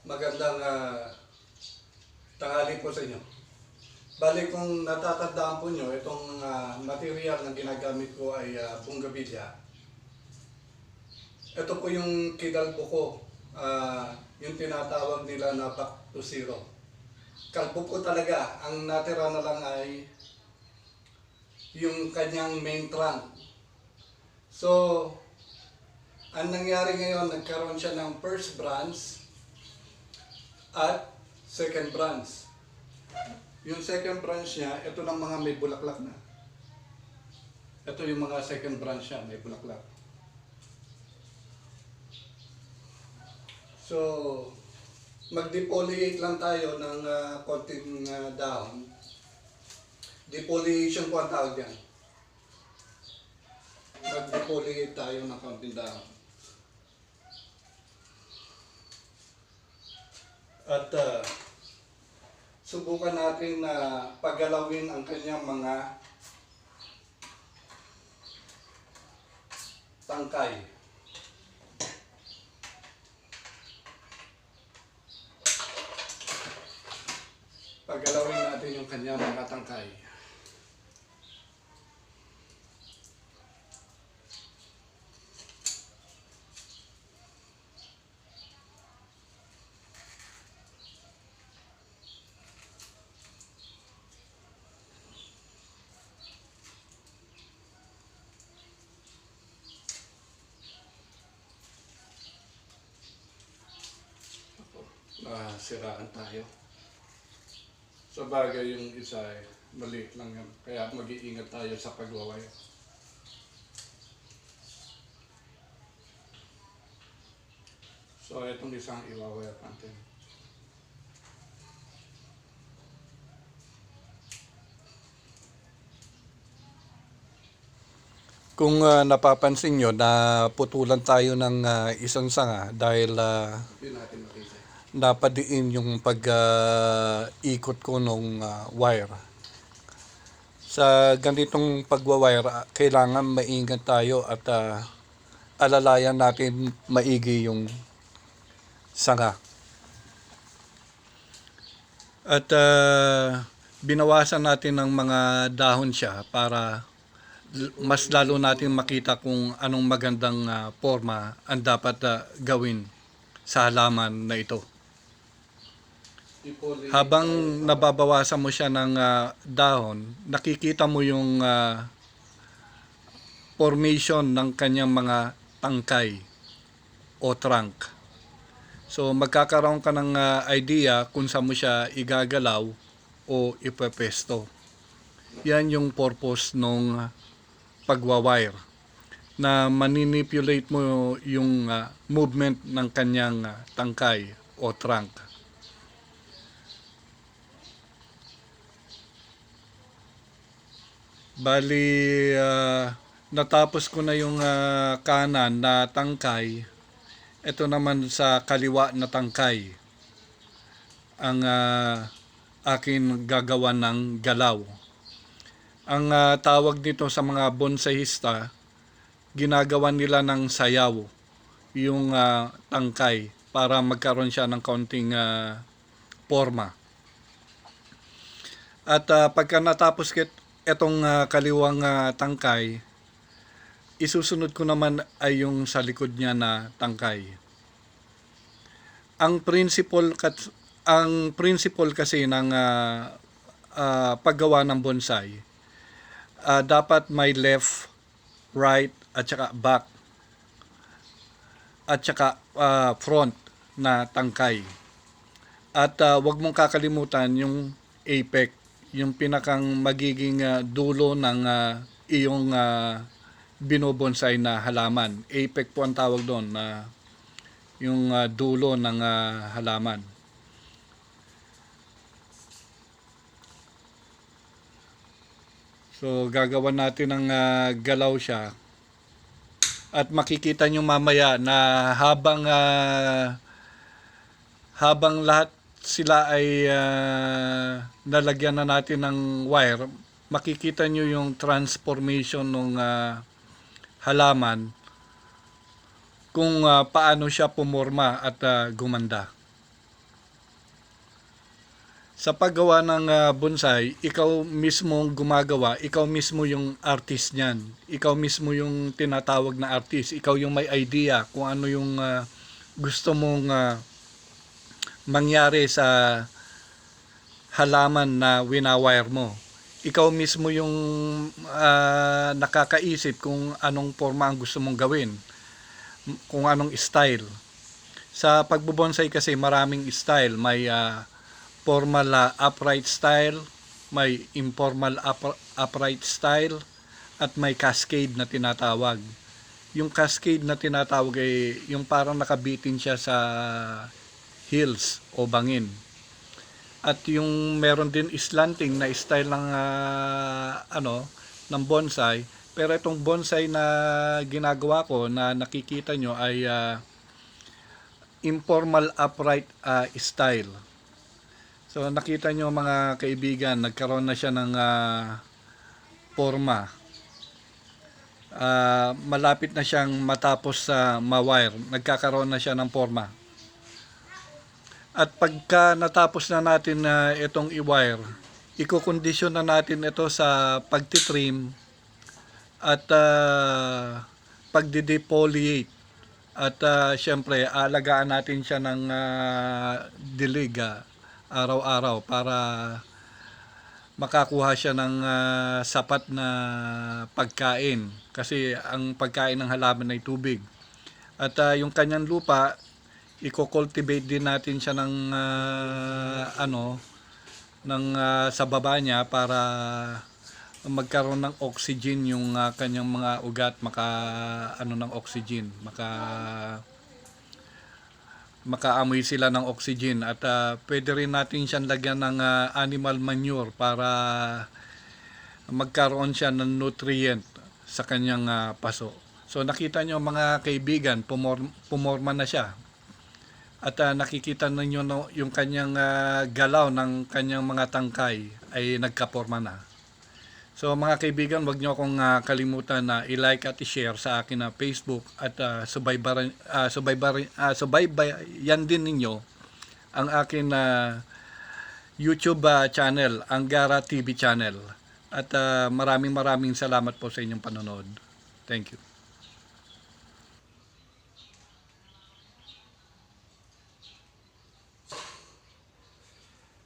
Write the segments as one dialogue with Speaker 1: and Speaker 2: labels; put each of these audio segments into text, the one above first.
Speaker 1: Magandang tanghali po sa inyo. Bali kung natatandaan po nyo, itong material na ginagamit ko ay bunggabilya. Ito po yung kidalbo ko, yung tinatawag nila na back to zero. Kalbo ko talaga, ang natira na lang ay yung kanyang main trunk. So, ang nangyari ngayon, nagkaroon siya ng first branch at second branch. Yung second branch niya, ito ng mga may bulaklak na. Ito yung mga second branch niya, may bulaklak. So, mag-defoliate lang tayo ng konting dahon. Defoliation po ang tawag yan. Mag-defoliate tayo ng konting dahon. At subukan natin na paggalawin ang kanyang mga tangkay. Paggalawin natin yung kanyang mga tangkay. Siraan tayo. Sa bagay yung isa ay maliit lang yan. Kaya mag-iingat tayo sa pagwawaya. So itong isang iwawaya natin. Kung napapansin nyo, naputulan tayo ng isang sanga dahil napadiin yung pag-ikot ko ng wire. Sa ganitong pagwa-wire, kailangan maingat tayo at alalayan natin maigi yung sanga. At binawasan natin ng mga dahon siya para mas lalo natin makita kung anong magandang forma ang dapat gawin sa halaman na ito. Habang nababawasan mo siya ng dahon, nakikita mo yung formation ng kanyang mga tangkay o trunk. So magkakaroon ka ng idea kung saan mo siya igagalaw o ipepesto. Yan yung purpose ng pagwa-wire, na manipulate mo yung movement ng kanyang tangkay o trunk. Bali, natapos ko na yung kanan na tangkay. Ito naman sa kaliwa na tangkay ang akin gagawa ng galaw. Ang tawag dito sa mga bonsaihista, ginagawa nila ng sayaw yung tangkay para magkaroon siya ng kaunting forma. At pagka natapos itong kaliwang tangkay, isusunod ko naman ay yung sa likod niya na tangkay. Ang principle kasi ng paggawa ng bonsai, dapat may left, right, at saka back, at saka front na tangkay. At wag mong kakalimutan yung apex, yung pinakang magiging dulo ng iyong binobonsai na halaman. Apex po ang tawag doon, na yung dulo ng halaman. So gagawan natin ng galaw siya. At makikita nyo mamaya na habang lahat sila ay nalagyan na natin ng wire, makikita nyo yung transformation ng halaman, kung paano siya pumorma at gumanda. Sa paggawa ng bonsai, ikaw mismo ang gumagawa, ikaw mismo yung artist niyan. Ikaw mismo yung tinatawag na artist. Ikaw yung may idea kung ano yung gusto mong mangyari sa halaman na winawire mo. Ikaw mismo yung nakakaisip kung anong forma ang gusto mong gawin, kung anong style. Sa pagbubonsai kasi maraming style. May formal upright style, may informal upright style, at may cascade na tinatawag. Yung cascade na tinatawag ay yung parang nakabitin siya sa hills o bangin. At yung meron din slanting na style ng ng bonsai, pero itong bonsai na ginagawa ko na nakikita nyo ay informal upright style. So nakita nyo mga kaibigan, nagkaroon na siya ng forma. Malapit na siyang matapos sa mawire. Nagkakaroon na siya ng forma. At pagka natapos na natin na itong i-wire, ikokondisyon na natin ito sa pagtitrim at pagdidefoliate. At syempre, alagaan natin siya ng dilig araw-araw para makakuha siya ng sapat na pagkain. Kasi ang pagkain ng halaman ay tubig. At yung kanyang lupa, i-cultivate din natin siya ng sa baba niya para magkaroon ng oxygen yung kanyang mga ugat, ng oxygen, makaamoy sila ng oxygen. At pwede rin natin siyang lagyan ng animal manure para magkaroon siya ng nutrient sa kanyang paso. So nakita nyo mga kaibigan, pumorma na siya. At nakikita ninyo yung kanyang galaw ng kanyang mga tangkay ay nagkaporma na. So mga kaibigan, wag nyo akong kalimutan na i-like at i-share sa akin na Facebook at subaybayan din ninyo ang akin YouTube channel, Angara TV channel. At maraming salamat po sa inyong panonood. Thank you.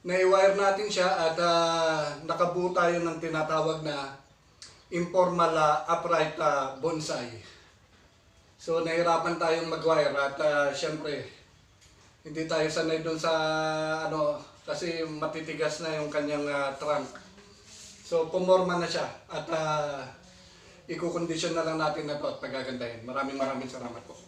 Speaker 1: Na-wire natin siya at nakabuo tayo ng tinatawag na informal upright bonsai. So nahirapan tayong mag-wire at syempre hindi tayo sanay doon sa kasi matitigas na yung kanyang trunk. So pumorma na siya at ikukondisyon na lang natin na ito at pagagandahin. Maraming salamat po.